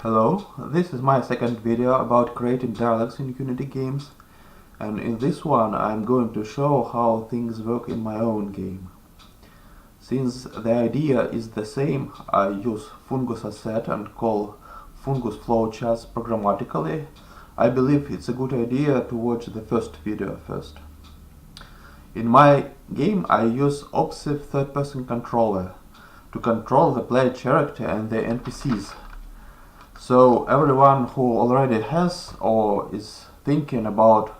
Hello, this is my second video about creating dialogues in Unity games, and in this one I'm going to show how things work in my own game. Since the idea is the same, I use fungus asset and call fungus flowcharts programmatically. I believe it's a good idea to watch the first video first. In my game I use Opsive third-person controller to control the player character and the NPCs. So everyone who already has or is thinking about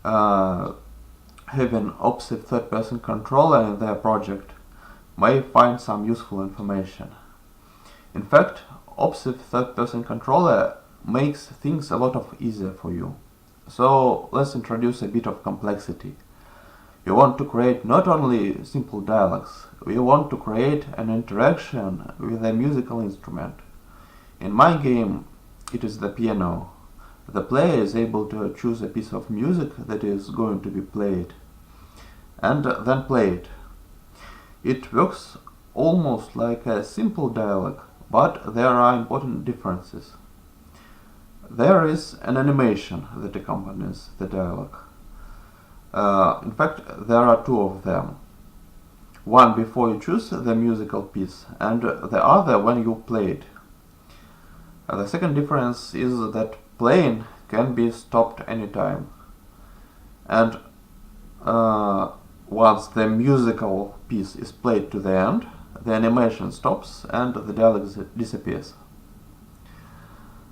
having Opsive third-person controller in their project may find some useful information. In fact, Opsive third-person controller makes things a lot easier for you. So let's introduce a bit of complexity. You want to create not only simple dialogues, we want to create an interaction with a musical instrument. In my game, it is the piano. The player is able to choose a piece of music that is going to be played and then play it. It works almost like a simple dialogue, but there are important differences. There is an animation that accompanies the dialogue. In fact, there are two of them. One before you choose the musical piece and the other when you play it. The second difference is that playing can be stopped anytime, and once the musical piece is played to the end, the animation stops and the dialogue disappears.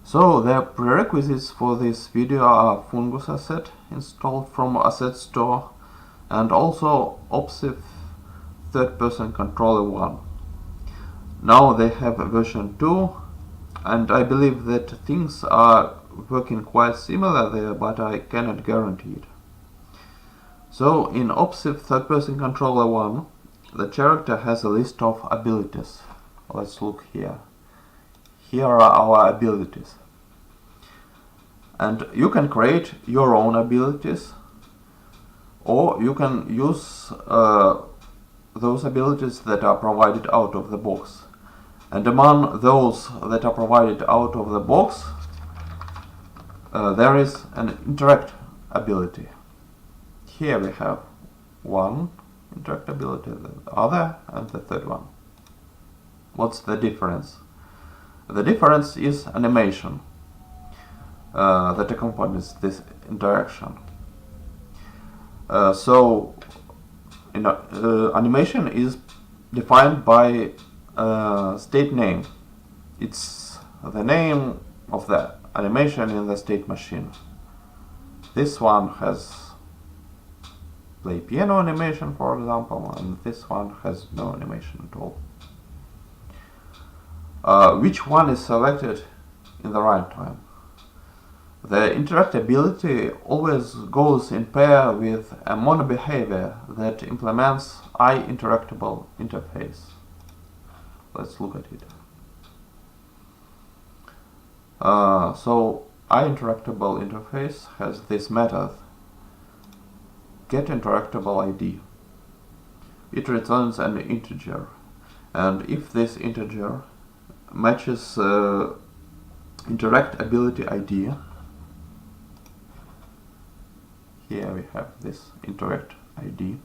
So the prerequisites for this video are fungus asset installed from asset store and also Opsive third-person controller 1. Now they have version 2. And I believe that things are working quite similar there, but I cannot guarantee it. So in Opsive third-person controller 1, the character has a list of abilities. Let's look here. Here are our abilities. And you can create your own abilities, or you can use those abilities that are provided out of the box. And among those that are provided out of the box, there is an interact ability. Here we have one interact ability, the other, and the third one. What's the difference? The difference is animation that accompanies this interaction. Animation is defined by state name. It's the name of the animation in the state machine. This one has play piano animation, for example, and this one has no animation at all. Which one is selected in the runtime? The interactability always goes in pair with a mono behavior that implements interactable interface. Let's look at it. So interactable interface has this method getInteractableID. It returns an integer, and if this integer matches interactability ID, here we have this interact ID,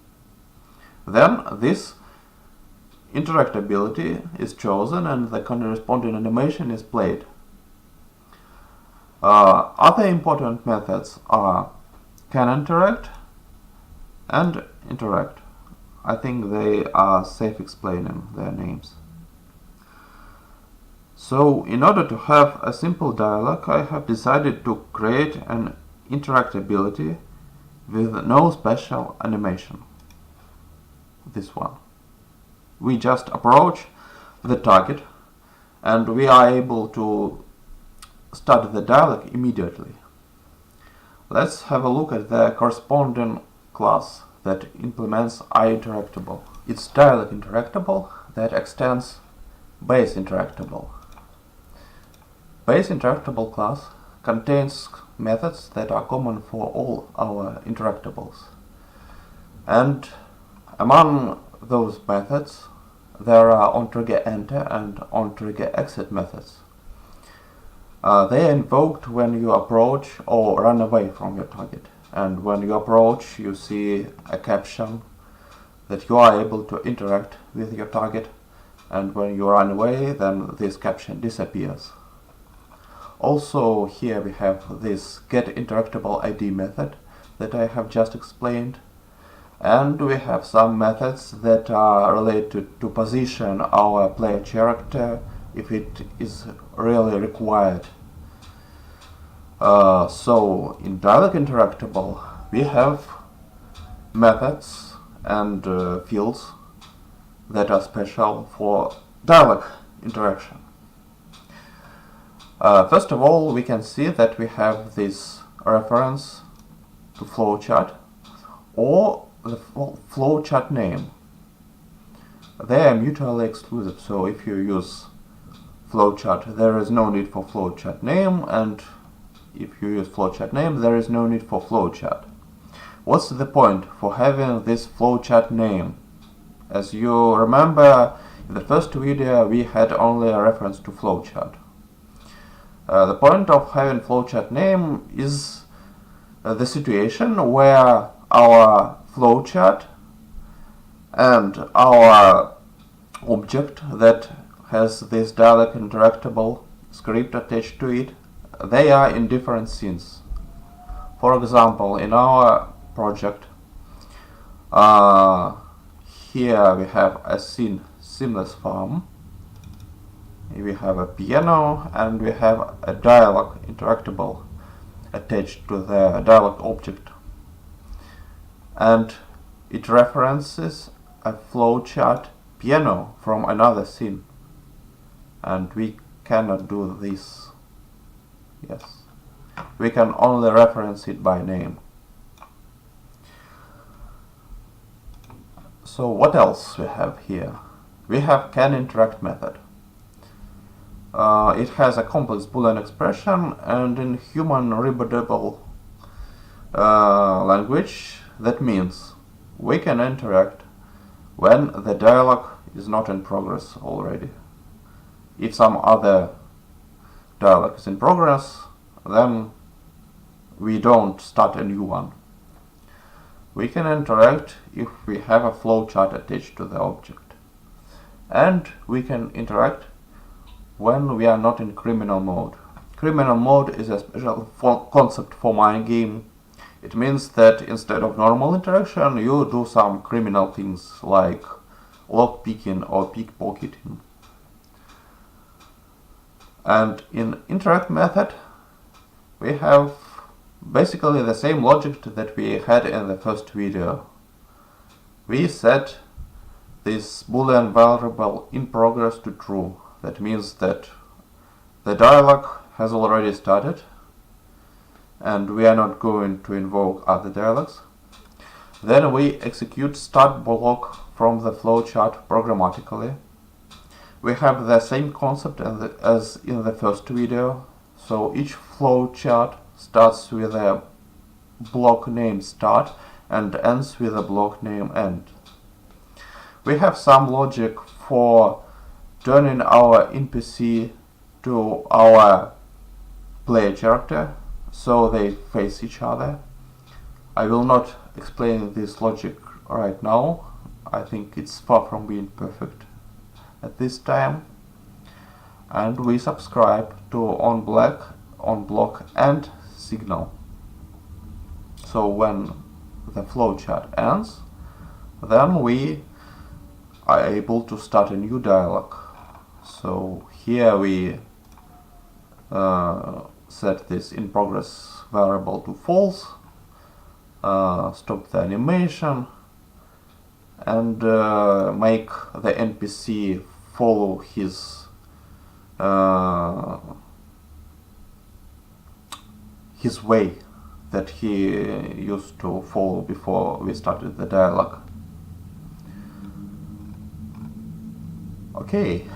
then this interactability is chosen and the corresponding animation is played. Other important methods are canInteract and interact. I think they are safe explaining their names. So in order to have a simple dialogue, I have decided to create an interactability with no special animation. This one. We just approach the target and we are able to start the dialogue immediately. Let's have a look at the corresponding class that implements interactable. It's dialog interactable that extends base interactable. Base interactable class contains methods that are common for all our interactables. And among those methods, there are onTriggerEnter and onTriggerExit methods. They are invoked when you approach or run away from your target. And when you approach, you see a caption that you are able to interact with your target. And when you run away, then this caption disappears. Also, here we have this getInteractableID method that I have just explained. And we have some methods that are related to position our player character if it is really required. So in Dialog Interactable we have methods and fields that are special for dialog interaction. First of all, we can see that we have this reference to flowchart or the flowchart name. They are mutually exclusive, so if you use flowchart, there is no need for flowchart name, and if you use flowchart name, there is no need for flowchart. What's the point for having this flowchart name? As you remember, in the first video we had only a reference to flowchart. The point of having flowchart name is the situation where our flowchart and our object that has this dialog interactable script attached to it, they are in different scenes. For example, in our project, here we have a scene seamless farm. We have a piano and we have a dialog interactable attached to the dialog object, and it references a flowchart piano from another scene, and we cannot do this. Yes, we can only reference it by name. So what else we have here? We have canInteract method. It has a complex Boolean expression, and in human readable language that means we can interact when the dialog is not in progress already. If some other dialog is in progress, then we don't start a new one. We can interact if we have a flowchart attached to the object. And we can interact when we are not in criminal mode. Criminal mode is a special concept for my game. It means that instead of normal interaction, you do some criminal things like lockpicking or pickpocketing. And in interact method, we have basically the same logic that we had in the first video. We set this Boolean variable in progress to true. That means that the dialog has already started and we are not going to invoke other dialogs. Then we execute start block from the flowchart programmatically. We have the same concept as in the first video, so each flowchart starts with a block name start and ends with a block name end. We have some logic for turning our NPC to our player character so they face each other. I will not explain this logic right now. I think it's far from being perfect at this time. And we subscribe to onBlock and signal. So when the flowchart ends, then we are able to start a new dialog. So here we set this in progress variable to false, stop the animation, and make the NPC follow his way that he used to follow before we started the dialogue. Okay,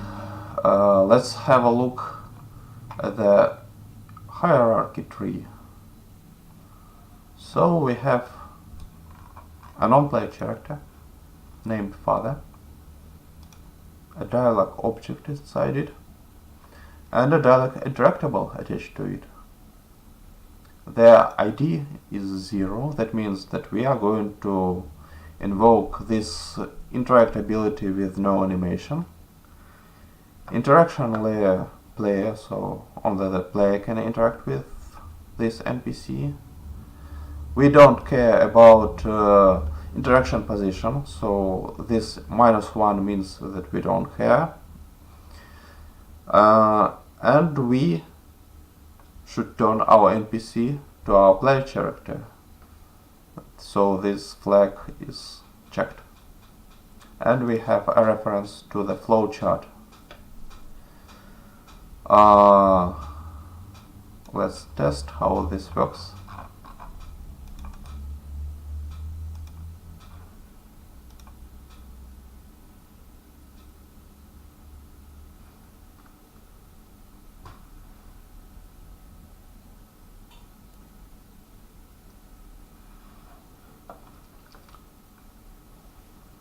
let's have a look at the hierarchy tree. So we have a non-player character named father, a dialog object inside it, and a dialog interactable attached to it. The ID is 0, that means that we are going to invoke this interactability with no animation. Interaction layer player, so only the player can interact with this NPC. We don't care about interaction position, so this -1 means that we don't care. And we should turn our NPC to our player character, so this flag is checked. And we have a reference to the flowchart. Let's test how this works.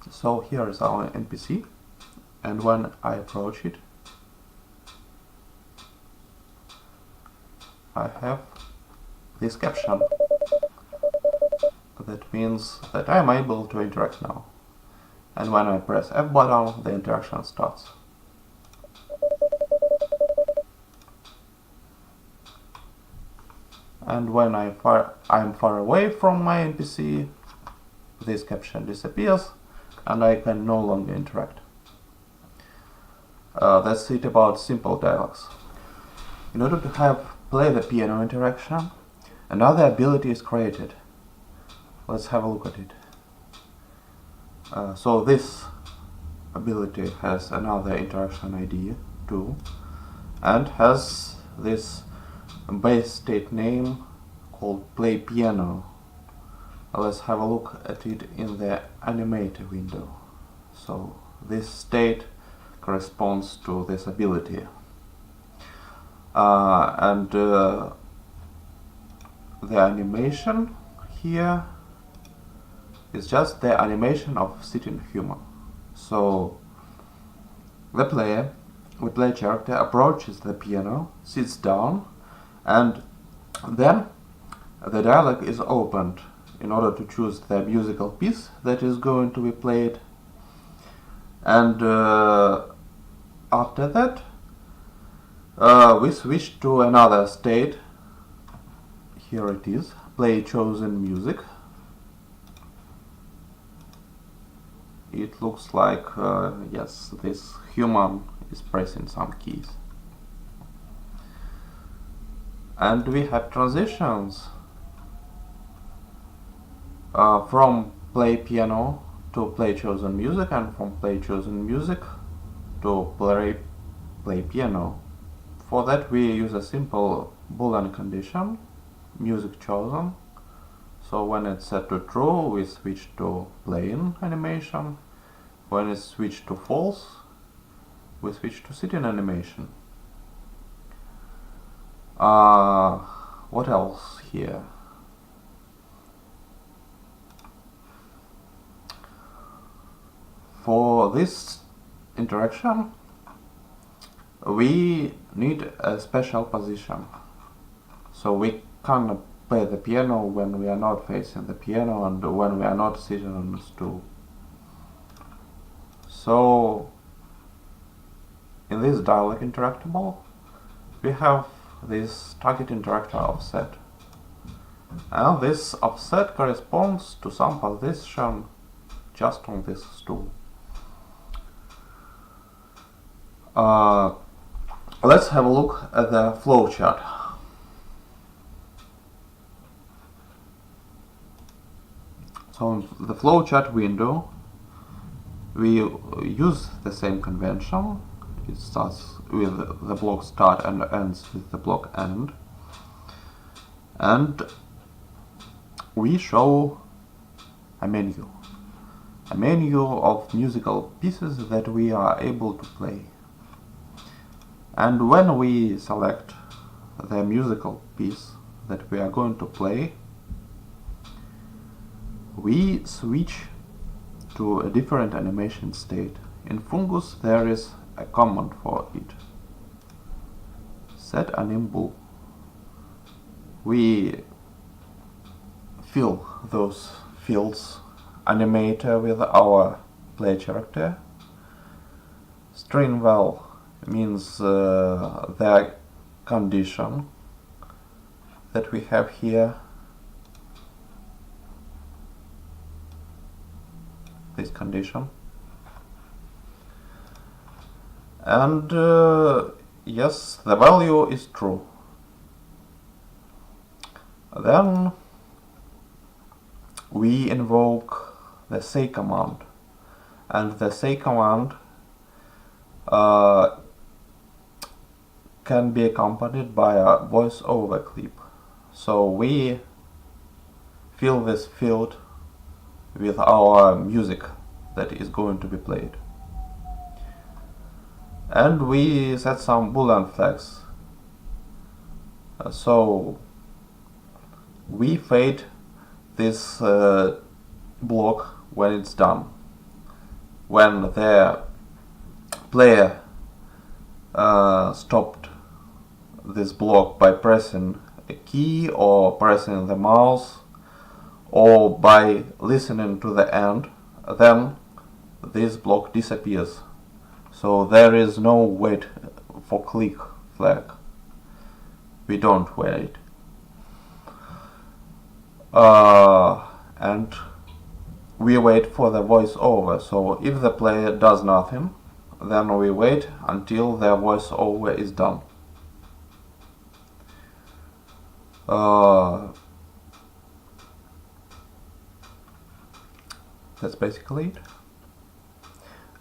So here is our NPC, and when I approach it, I have this caption. That means that I'm able to interact now. And when I press F button, the interaction starts. And when I'm far away from my NPC, this caption disappears and I can no longer interact. That's it about simple dialogues. In order to have play the piano interaction, another ability is created. Let's have a look at it. So this ability has another interaction ID too, and has this base state name called play piano. Let's have a look at it in the animator window. So this state corresponds to this ability. The animation here is just the animation of sitting human. So the player character approaches the piano, sits down, and then the dialog is opened in order to choose the musical piece that is going to be played. And after that, we switch to another state. Here it is, play chosen music. It looks like, yes, this human is pressing some keys. And we have transitions from play piano to play chosen music, and from play chosen music to play piano. For that we use a simple Boolean condition, music chosen. So when it's set to true, we switch to playing animation. When it's switched to false, we switch to sitting animation. What else here? For this interaction, we need a special position. So we can't play the piano when we are not facing the piano and when we are not sitting on the stool. So in this dialog interactable, we have this target interactor offset. And this offset corresponds to some position just on this stool. Let's have a look at the flowchart. So in the flowchart window, we use the same convention. It starts with the block start and ends with the block end. And we show a menu of musical pieces that we are able to play. And when we select the musical piece that we are going to play, we switch to a different animation state. In Fungus there is a command for it. set anim bool. We fill those fields, animate with our play character. String val means the condition that we have here, this condition, and yes, the value is true. Then we invoke the say command, and the say command can be accompanied by a voiceover clip. So we fill this field with our music that is going to be played. And we set some boolean flags. So we fade this block when it's done. When the player stopped this block by pressing a key or pressing the mouse or by listening to the end, then this block disappears. So there is no wait for click flag. We don't wait. And we wait for the voiceover. So if the player does nothing, then we wait until the voiceover is done. That's basically it.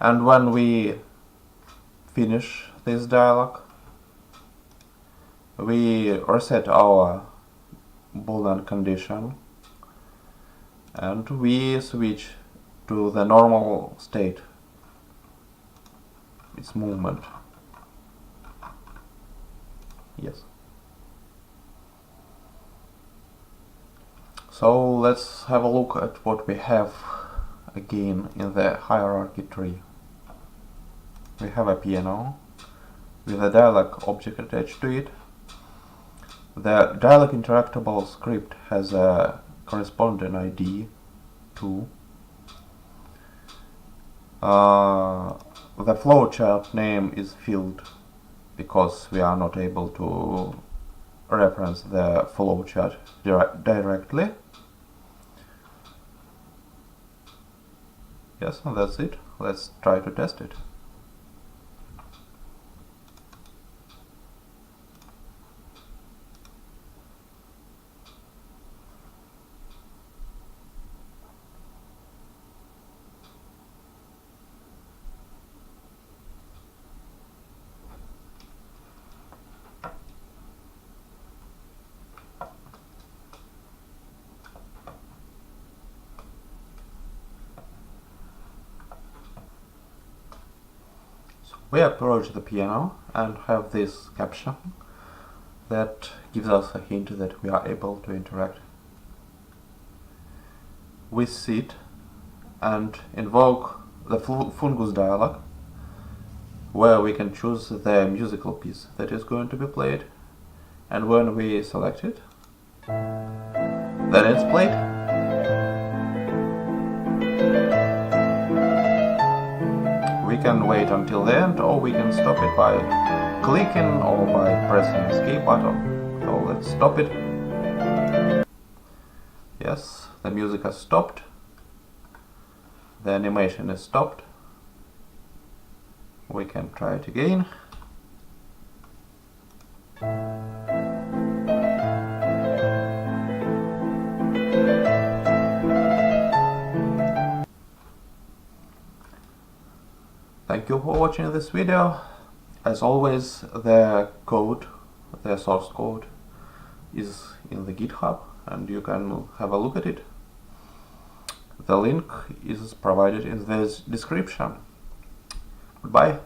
And when we finish this dialog, we reset our boolean condition and we switch to the normal state, its movement. Yes. So let's have a look at what we have again in the hierarchy tree. We have a piano with a dialog object attached to it. The dialog interactable script has a corresponding ID 2. The flowchart name is filled because we are not able to reference the flowchart directly. Yes, and that's it. Let's try to test it. We approach the piano and have this caption that gives us a hint that we are able to interact. We sit and invoke the fungus dialog, where we can choose the musical piece that is going to be played, and when we select it, then it's played. We can wait until the end, or we can stop it by clicking or by pressing the escape button. So let's stop it. Yes, the music has stopped. The animation is stopped. We can try it again. Thank you for watching this video. As always, the code, the source code, is in the GitHub and you can have a look at it. The link is provided in the description. Goodbye.